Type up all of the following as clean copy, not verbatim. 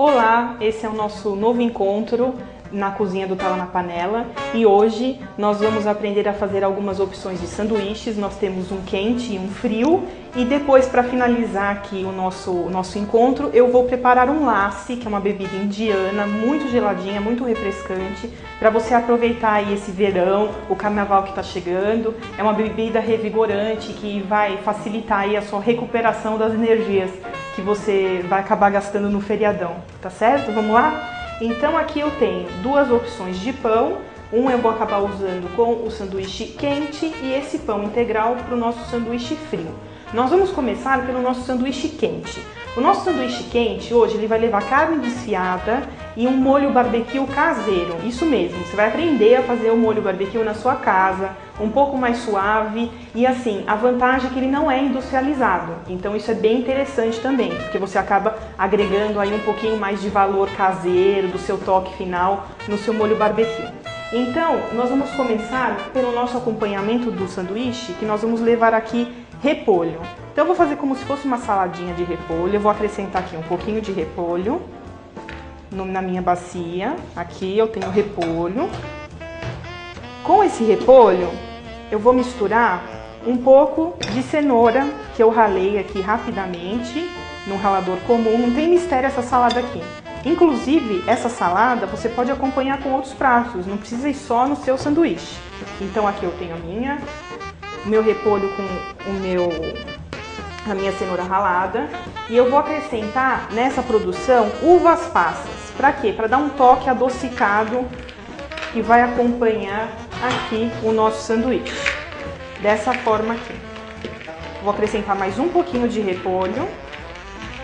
Olá, esse é o nosso novo encontro na cozinha do Tala na Panela e hoje nós vamos aprender a fazer algumas opções de sanduíches. Nós temos um quente e um frio e depois, para finalizar aqui o nosso encontro, eu vou preparar um lassi, que é uma bebida indiana muito geladinha, muito refrescante, para você aproveitar aí esse verão, o carnaval que está chegando. É uma bebida revigorante que vai facilitar aí a sua recuperação das energias que você vai acabar gastando no feriadão, tá certo? Vamos lá? Então aqui eu tenho duas opções de pão, um eu vou acabar usando com o sanduíche quente e esse pão integral para o nosso sanduíche frio. Nós vamos começar pelo nosso sanduíche quente. O nosso sanduíche quente hoje ele vai levar carne desfiada e um molho barbecue caseiro, isso mesmo, você vai aprender a fazer o molho barbecue na sua casa, um pouco mais suave e assim, a vantagem é que ele não é industrializado, então isso é bem interessante também, porque você acaba agregando aí um pouquinho mais de valor caseiro, do seu toque final no seu molho barbecue. Então, nós vamos começar pelo nosso acompanhamento do sanduíche, que nós vamos levar aqui repolho. Então eu vou fazer como se fosse uma saladinha de repolho, eu vou acrescentar aqui um pouquinho de repolho na minha bacia. Aqui eu tenho repolho. Com esse repolho eu vou misturar um pouco de cenoura que eu ralei aqui rapidamente num ralador comum, não tem mistério essa salada aqui. Inclusive, essa salada você pode acompanhar com outros pratos, não precisa ir só no seu sanduíche. Então aqui eu tenho o meu repolho com a minha cenoura ralada e eu vou acrescentar nessa produção uvas passas. Para quê? Para dar um toque adocicado e vai acompanhar aqui o nosso sanduíche. Dessa forma aqui. Vou acrescentar mais um pouquinho de repolho.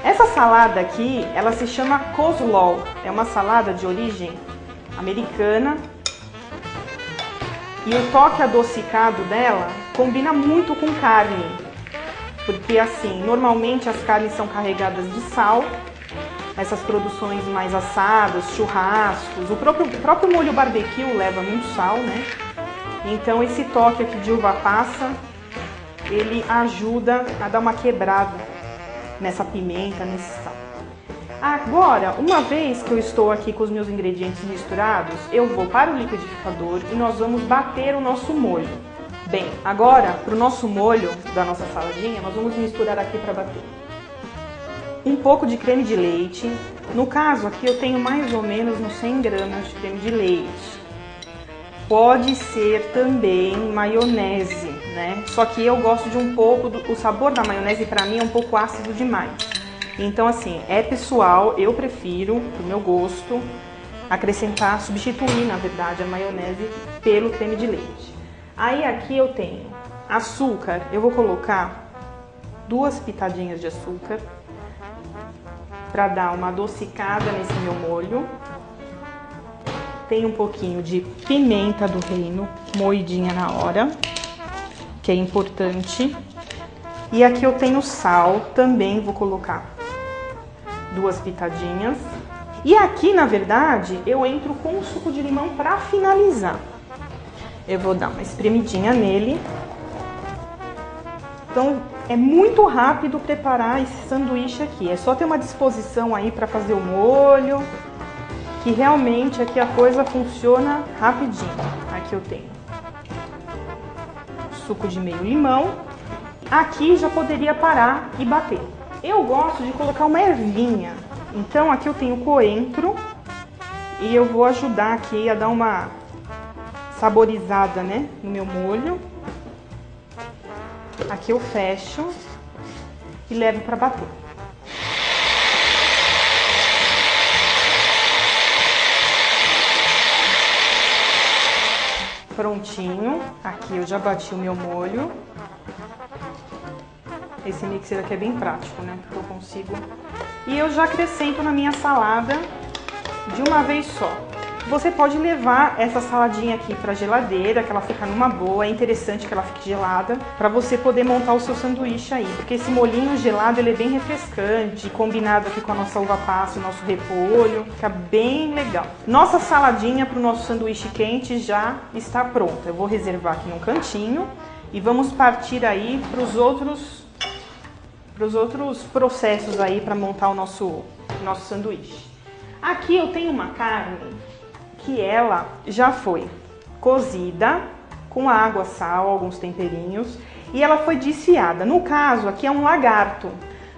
Essa salada aqui, ela se chama coleslaw, é uma salada de origem americana e o toque adocicado dela combina muito com carne, porque assim, normalmente as carnes são carregadas de sal, essas produções mais assadas, churrascos, o próprio molho barbecue leva muito sal, né? Então esse toque aqui de uva passa, ele ajuda a dar uma quebrada nessa pimenta, nesse sal. Agora, uma vez que eu estou aqui com os meus ingredientes misturados, eu vou para o liquidificador e nós vamos bater o nosso molho. Bem, agora, para o nosso molho da nossa saladinha, nós vamos misturar aqui para bater um pouco de creme de leite. No caso aqui eu tenho mais ou menos uns 100 gramas de creme de leite. Pode ser também maionese, né? Só que eu gosto de um pouco, o sabor da maionese para mim é um pouco ácido demais. Então assim, é pessoal, eu prefiro, pro meu gosto, acrescentar, substituir na verdade a maionese pelo creme de leite. Aí aqui eu tenho açúcar, eu vou colocar 2 pitadinhas de açúcar para dar uma adocicada nesse meu molho. Tem um pouquinho de pimenta do reino, moidinha na hora, que é importante. E aqui eu tenho sal, também vou colocar 2 pitadinhas. E aqui, na verdade, eu entro com o suco de limão para finalizar. Eu vou dar uma espremidinha nele. Então, é muito rápido preparar esse sanduíche aqui. É só ter uma disposição aí para fazer o molho, que realmente aqui a coisa funciona rapidinho. Aqui eu tenho suco de meio limão. Aqui já poderia parar e bater. Eu gosto de colocar uma ervinha. Então aqui eu tenho coentro e eu vou ajudar aqui a dar uma saborizada, né, no meu molho. Aqui eu fecho e levo para bater. Prontinho, aqui eu já bati o meu molho. Esse mixer aqui é bem prático, né? Porque eu consigo. E eu já acrescento na minha salada de uma vez só. Você pode levar essa saladinha aqui para geladeira, que ela fica numa boa. É interessante que ela fique gelada, para você poder montar o seu sanduíche aí. Porque esse molhinho gelado, ele é bem refrescante, combinado aqui com a nossa uva passa, o nosso repolho, fica bem legal. Nossa saladinha para o nosso sanduíche quente já está pronta. Eu vou reservar aqui num cantinho e vamos partir aí para os outros processos aí para montar o nosso sanduíche. Aqui eu tenho uma carne que ela já foi cozida com água, sal, alguns temperinhos e ela foi desfiada. No caso, aqui é um lagarto.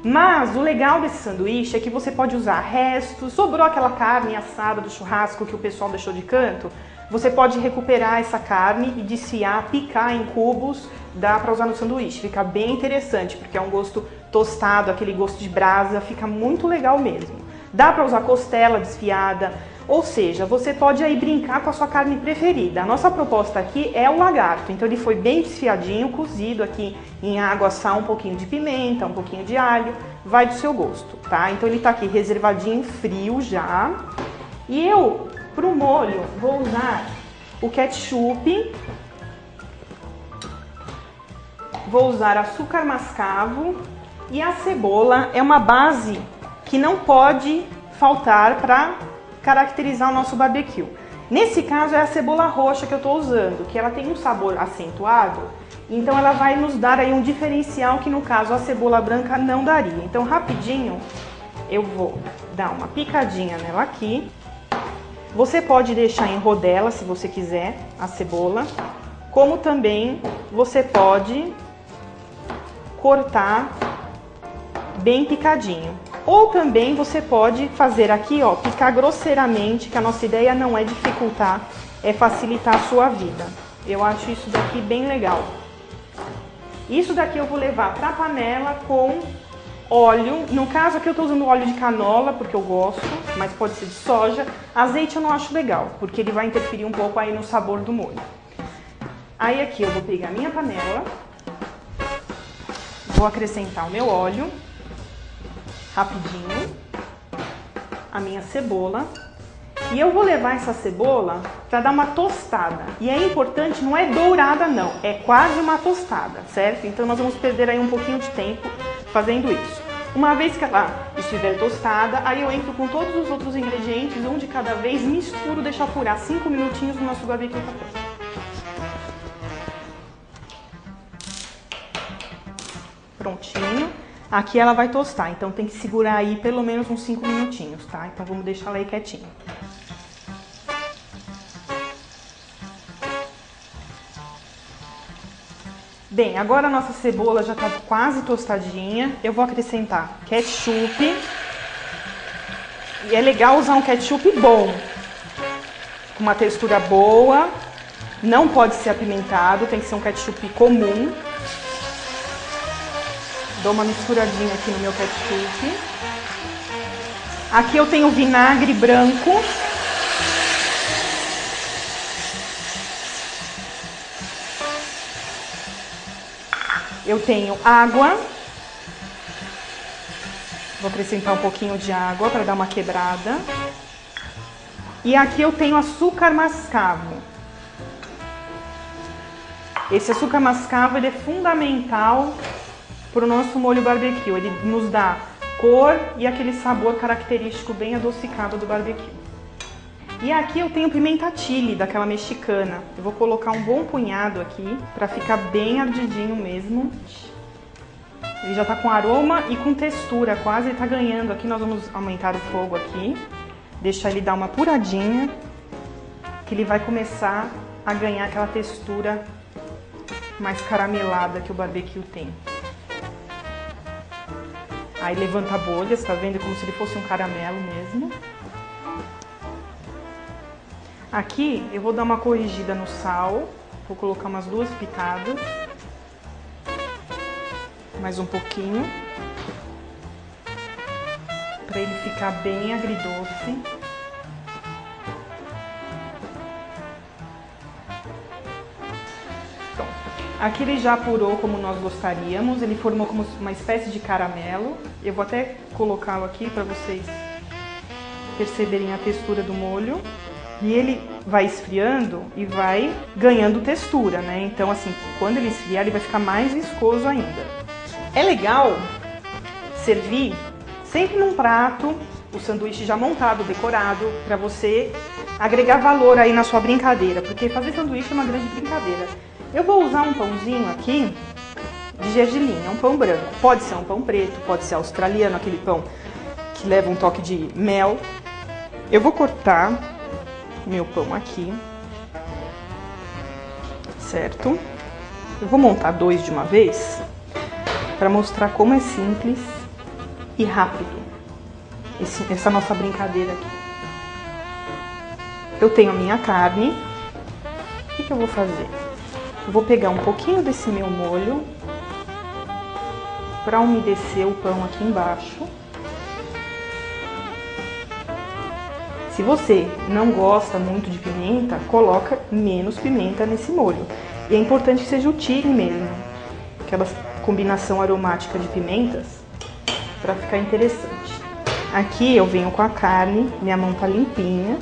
Mas o legal desse sanduíche é que você pode usar restos, sobrou aquela carne assada do churrasco que o pessoal deixou de canto, você pode recuperar essa carne e desfiar, picar em cubos, dá para usar no sanduíche. Fica bem interessante, porque é um gosto tostado, aquele gosto de brasa, fica muito legal mesmo. Dá para usar costela desfiada, ou seja, você pode aí brincar com a sua carne preferida. A nossa proposta aqui é o lagarto, então ele foi bem desfiadinho, cozido aqui em água, sal, um pouquinho de pimenta, um pouquinho de alho, vai do seu gosto, tá? Então ele tá aqui reservadinho, frio já. E eu, pro molho, vou usar o ketchup, vou usar açúcar mascavo e a cebola é uma base que não pode faltar para caracterizar o nosso barbecue. Nesse caso é a cebola roxa que eu estou usando, que ela tem um sabor acentuado, então ela vai nos dar aí um diferencial que no caso a cebola branca não daria. Então rapidinho eu vou dar uma picadinha nela aqui. Você pode deixar em rodela se você quiser a cebola, como também você pode cortar bem picadinho. Ou também você pode fazer aqui, ó, picar grosseiramente, que a nossa ideia não é dificultar, é facilitar a sua vida. Eu acho isso daqui bem legal. Isso daqui eu vou levar para a panela com óleo. No caso aqui eu tô usando óleo de canola, porque eu gosto, mas pode ser de soja. Azeite eu não acho legal, porque ele vai interferir um pouco aí no sabor do molho. Aí aqui eu vou pegar a minha panela, vou acrescentar o meu óleo, rapidinho, a minha cebola, e eu vou levar essa cebola para dar uma tostada. E é importante, não é dourada não, é quase uma tostada, certo? Então nós vamos perder aí um pouquinho de tempo fazendo isso. Uma vez que ela estiver tostada, aí eu entro com todos os outros ingredientes, um de cada vez, misturo, deixo apurar 5 minutinhos no nosso barbecue tá pronto. Prontinho. Aqui ela vai tostar, então tem que segurar aí pelo menos uns 5 minutinhos, tá? Então vamos deixar ela aí quietinha. Bem, agora a nossa cebola já tá quase tostadinha. Eu vou acrescentar ketchup. E é legal usar um ketchup bom, com uma textura boa. Não pode ser apimentado, tem que ser um ketchup comum. Dou uma misturadinha aqui no meu ketchup. Aqui eu tenho vinagre branco. Eu tenho água. Vou acrescentar um pouquinho de água para dar uma quebrada. E aqui eu tenho açúcar mascavo. Esse açúcar mascavo ele é fundamental para o nosso molho barbecue. Ele nos dá cor e aquele sabor característico bem adocicado do barbecue. E aqui eu tenho pimenta chile, daquela mexicana. Eu vou colocar um bom punhado aqui, para ficar bem ardidinho mesmo. Ele já tá com aroma e com textura, quase tá ganhando. Aqui nós vamos aumentar o fogo aqui, deixar ele dar uma apuradinha, que ele vai começar a ganhar aquela textura mais caramelada que o barbecue tem. Aí levanta bolhas, tá vendo? Como se ele fosse um caramelo mesmo. Aqui eu vou dar uma corrigida no sal. Vou colocar umas 2 pitadas. Mais um pouquinho. Pra ele ficar bem agridoce. Aqui ele já apurou como nós gostaríamos, ele formou como uma espécie de caramelo. Eu vou até colocá-lo aqui para vocês perceberem a textura do molho. E ele vai esfriando e vai ganhando textura, né? Então assim, quando ele esfriar ele vai ficar mais viscoso ainda. É legal servir sempre num prato, o sanduíche já montado, decorado, para você agregar valor aí na sua brincadeira, porque fazer sanduíche é uma grande brincadeira. Eu vou usar um pãozinho aqui de gergelim, é um pão branco. Pode ser um pão preto, pode ser australiano, aquele pão que leva um toque de mel. Eu vou cortar meu pão aqui, certo? Eu vou montar 2 de uma vez para mostrar como é simples e rápido essa nossa brincadeira aqui. Eu tenho a minha carne. O que eu vou fazer? Eu vou pegar um pouquinho desse meu molho para umedecer o pão aqui embaixo. Se você não gosta muito de pimenta, coloca menos pimenta nesse molho. E é importante que seja o chile mesmo, aquela combinação aromática de pimentas, para ficar interessante. Aqui eu venho com a carne, minha mão tá limpinha.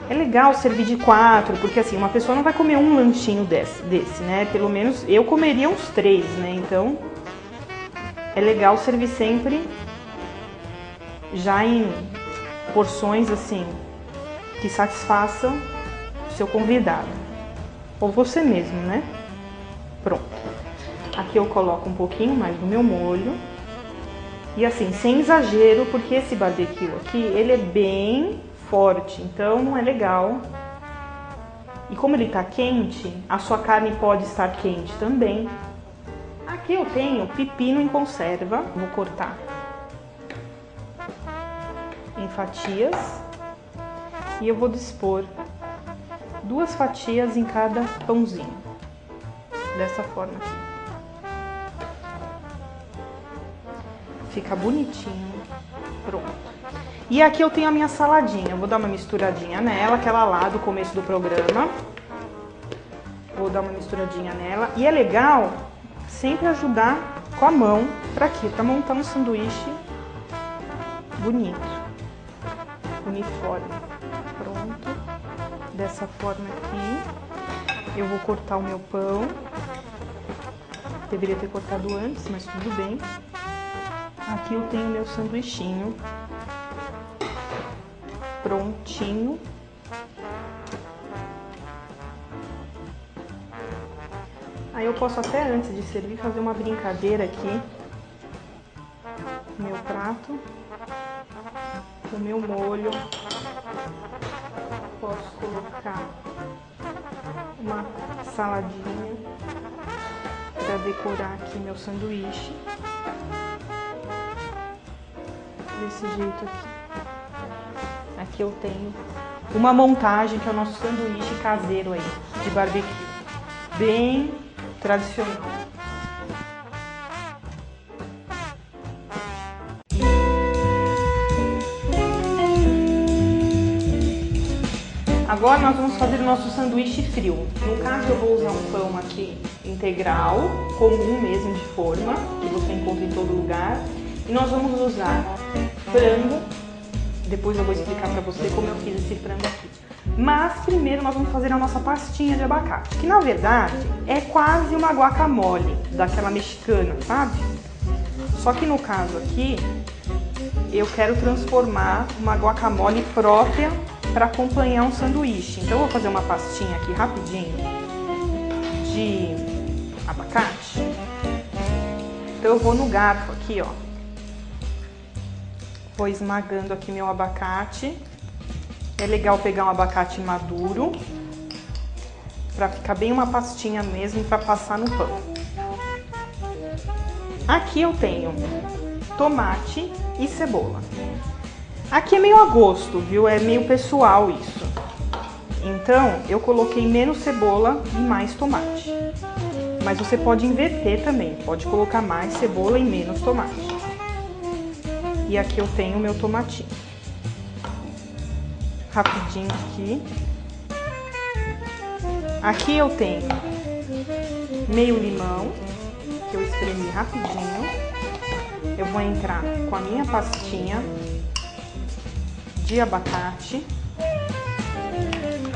É legal servir de 4, porque assim, uma pessoa não vai comer um lanchinho desse, né? Pelo menos eu comeria uns 3, né? Então, é legal servir sempre já em porções assim, que satisfaçam o seu convidado. Ou você mesmo, né? Pronto. Aqui eu coloco um pouquinho mais do meu molho. E assim, sem exagero, porque esse barbecue aqui, ele é bem forte, então não é legal. E como ele tá quente, a sua carne pode estar quente também. Aqui eu tenho pepino em conserva, vou cortar em fatias e eu vou dispor 2 fatias em cada pãozinho, dessa forma aqui. Fica bonitinho, pronto. E aqui eu tenho a minha saladinha, eu vou dar uma misturadinha nela, aquela lá do começo do programa. Vou dar uma misturadinha nela. E é legal sempre ajudar com a mão, pra quê? Pra montar um sanduíche bonito, uniforme. Pronto, dessa forma aqui. Eu vou cortar o meu pão. Deveria ter cortado antes, mas tudo bem. Aqui eu tenho o meu sanduichinho prontinho. Aí eu posso até, antes de servir, fazer uma brincadeira aqui. Meu prato, o meu molho. Posso colocar uma saladinha para decorar aqui meu sanduíche. Desse jeito aqui. Aqui eu tenho uma montagem que é o nosso sanduíche caseiro aí, de barbecue. Bem tradicional. Agora nós vamos fazer o nosso sanduíche frio. No caso eu vou usar um pão aqui integral, comum mesmo de forma, que você encontra em todo lugar. E nós vamos usar frango. Depois eu vou explicar pra você como eu fiz esse frango aqui. Mas primeiro nós vamos fazer a nossa pastinha de abacate, que na verdade é quase uma guacamole, daquela mexicana, sabe? Só que no caso aqui, eu quero transformar uma guacamole própria para acompanhar um sanduíche. Então eu vou fazer uma pastinha aqui rapidinho de abacate. Então eu vou no garfo aqui, ó. Vou esmagando aqui meu abacate. É legal pegar um abacate maduro, para ficar bem uma pastinha mesmo, para passar no pão. Aqui eu tenho tomate e cebola. Aqui é meio a gosto, viu? É meio pessoal isso. Então, eu coloquei menos cebola e mais tomate. Mas você pode inverter também, pode colocar mais cebola e menos tomate. E aqui eu tenho o meu tomatinho. Rapidinho aqui. Aqui eu tenho meio limão, que eu espremi rapidinho. Eu vou entrar com a minha pastinha de abacate.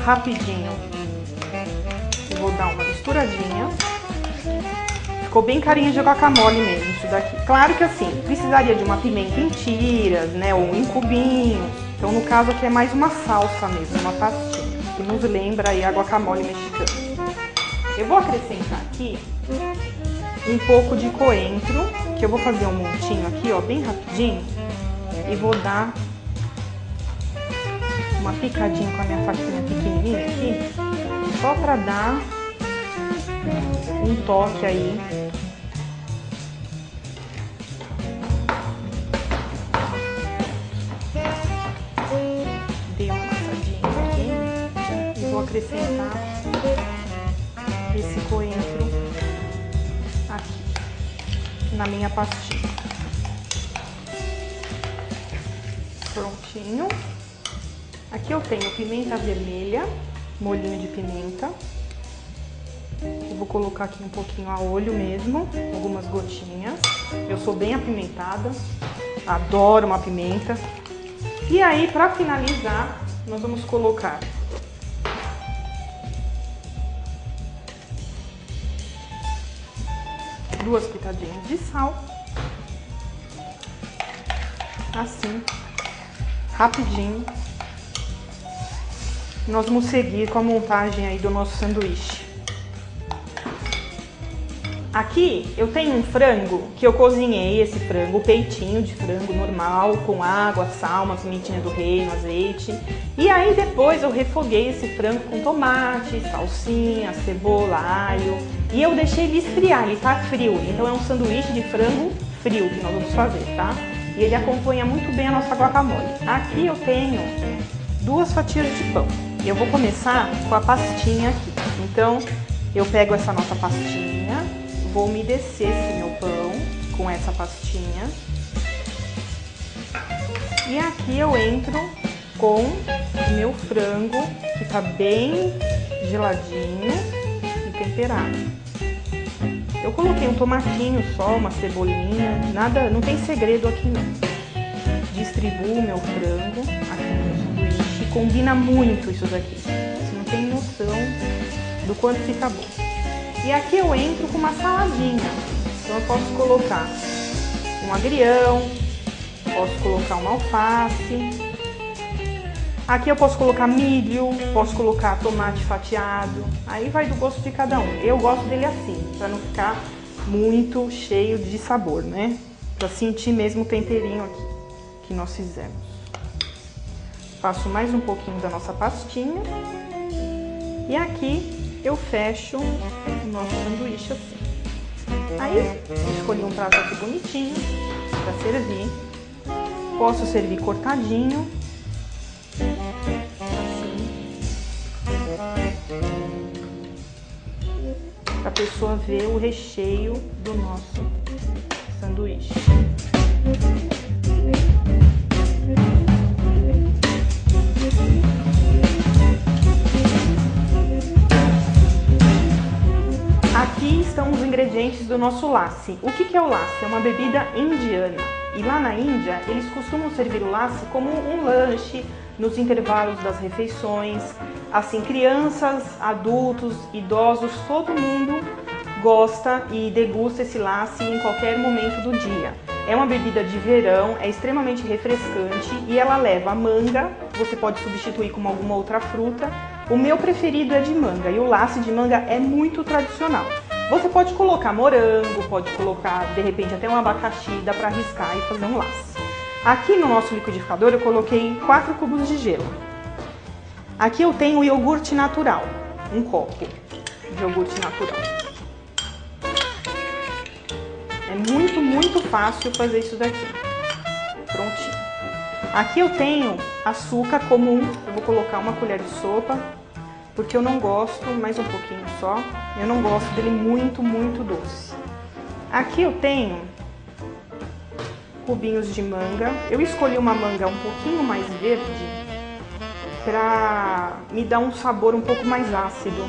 Rapidinho. Eu vou dar uma misturadinha. Ficou bem carinha de guacamole mesmo isso daqui. Claro que assim, precisaria de uma pimenta em tiras, né, ou em cubinhos. Então no caso aqui é mais uma salsa mesmo, uma pastinha, que nos lembra aí a guacamole mexicana. Eu vou acrescentar aqui um pouco de coentro, que eu vou fazer um montinho aqui, ó, bem rapidinho. E vou dar uma picadinha com a minha faquinha pequenininha aqui, só para dar um toque aí. Dei uma amassadinha aqui e vou acrescentar esse coentro aqui na minha pastinha. Prontinho. Aqui eu tenho pimenta vermelha, molhinho de pimenta. Eu vou colocar aqui um pouquinho a olho mesmo, algumas gotinhas. Eu sou bem apimentada, adoro uma pimenta. E aí, para finalizar, nós vamos colocar duas pitadinhas de sal, assim, rapidinho. Nós vamos seguir com a montagem aí do nosso sanduíche. Aqui eu tenho um frango que eu cozinhei, esse frango, o peitinho de frango normal, com água, sal, uma pimentinha do reino, azeite. E aí depois eu refoguei esse frango com tomate, salsinha, cebola, alho. E eu deixei ele esfriar, ele tá frio. Então é um sanduíche de frango frio que nós vamos fazer, tá? E ele acompanha muito bem a nossa guacamole. Aqui eu tenho 2 fatias de pão. Eu vou começar com a pastinha aqui. Então eu pego essa nossa pastinha, vou umedecer esse meu pão com essa pastinha. E aqui eu entro com o meu frango, que tá bem geladinho e temperado. Eu coloquei um tomatinho só, uma cebolinha, nada, não tem segredo aqui não. Distribuo o meu frango aqui no meu sanduíche, combina muito isso daqui. Você não tem noção do quanto fica bom. E aqui eu entro com uma saladinha. Então eu posso colocar um agrião, posso colocar uma alface. Aqui eu posso colocar milho, posso colocar tomate fatiado. Aí vai do gosto de cada um. Eu gosto dele assim, para não ficar muito cheio de sabor, né? Para sentir mesmo o temperinho aqui que nós fizemos. Faço mais um pouquinho da nossa pastinha. E aqui eu fecho o nosso sanduíche assim. Aí eu escolhi um prato aqui bonitinho para servir. Posso servir cortadinho, assim, para a pessoa ver o recheio do nosso sanduíche. Aqui estão os ingredientes do nosso lassi. O que é o lassi? É uma bebida indiana. E lá na Índia, eles costumam servir o lassi como um lanche nos intervalos das refeições. Assim, crianças, adultos, idosos, todo mundo gosta e degusta esse lassi em qualquer momento do dia. É uma bebida de verão, é extremamente refrescante e ela leva manga, você pode substituir com alguma outra fruta. O meu preferido é de manga e o lassi de manga é muito tradicional. Você pode colocar morango, pode colocar de repente até um abacaxi, dá para arriscar e fazer um lassi. Aqui no nosso liquidificador eu coloquei 4 cubos de gelo. Aqui eu tenho o iogurte natural, um copo de iogurte natural. É muito fácil fazer isso daqui. Prontinho. Aqui eu tenho açúcar comum, eu vou colocar uma colher de sopa, porque eu não gosto, mais um pouquinho só, eu não gosto dele muito doce. Aqui eu tenho cubinhos de manga, eu escolhi uma manga um pouquinho mais verde, para me dar um sabor um pouco mais ácido.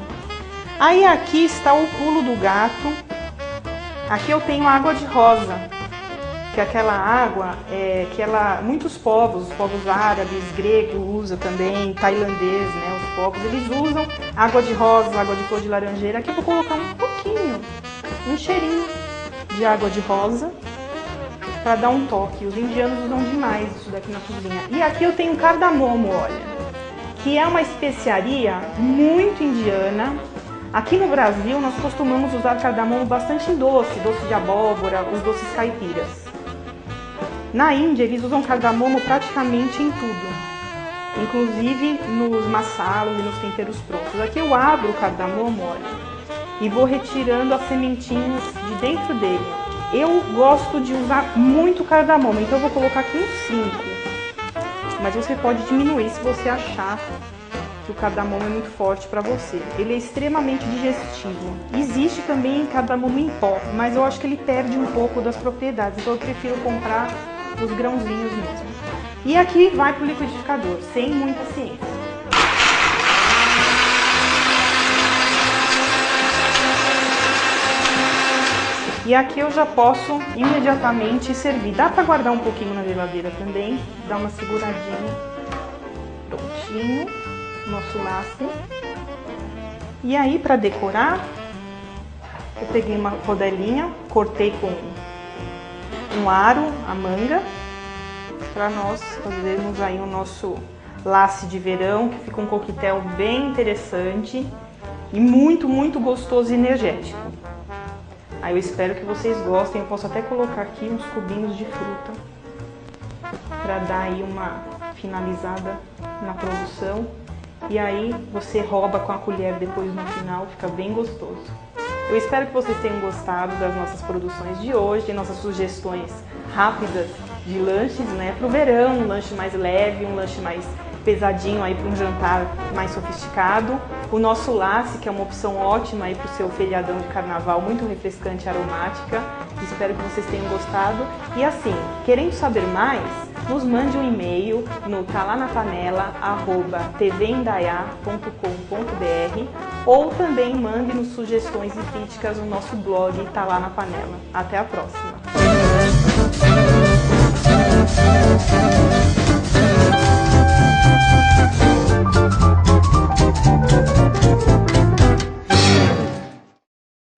Aí aqui está o pulo do gato. Aqui eu tenho água de rosa, que é aquela água que muitos povos, os povos árabes, gregos usam também, tailandês, né, os povos, eles usam água de rosa, água de flor de laranjeira. Aqui eu vou colocar um pouquinho, um cheirinho de água de rosa, para dar um toque. Os indianos usam demais isso daqui na cozinha. E aqui eu tenho cardamomo, olha, que é uma especiaria muito indiana. Aqui no Brasil, nós costumamos usar cardamomo bastante em doce de abóbora, os doces caipiras. Na Índia, eles usam cardamomo praticamente em tudo. inclusive nos massalas e nos temperos prontos. Aqui eu abro o cardamomo, olha, e vou retirando as sementinhas de dentro dele. Eu gosto de usar muito cardamomo, então eu vou colocar aqui uns 5. Mas você pode diminuir se você achar que o cardamomo é muito forte para você. Ele é extremamente digestivo. Existe também cardamomo em pó, mas eu acho que ele perde um pouco das propriedades, então eu prefiro comprar os grãozinhos mesmo. E aqui vai pro liquidificador, sem muita ciência. E aqui eu já posso imediatamente servir. Dá para guardar um pouquinho na geladeira também, dar uma seguradinha. Prontinho, nosso laço. E aí, para decorar, eu peguei uma rodelinha, cortei com um aro, a manga, para nós fazermos aí o nosso laço de verão, que fica um coquetel bem interessante e muito, muito gostoso e energético. Aí eu espero que vocês gostem. Eu posso até colocar aqui uns cubinhos de fruta para dar aí uma finalizada na produção. E aí você rouba com a colher depois no final, fica bem gostoso. Eu espero que vocês tenham gostado das nossas produções de hoje, nossas sugestões rápidas de lanches, né, para o verão, um lanche mais leve, um lanche mais pesadinho aí para um jantar mais sofisticado. O nosso lace, que é uma opção ótima aí para o seu feriadão de carnaval, muito refrescante e aromática. Espero que vocês tenham gostado. E assim, querendo saber mais, nos mande um e-mail no talanapanela@tvindaiá.com.br ou também mande-nos sugestões e críticas no nosso blog Tá Lá na Panela. Até a próxima!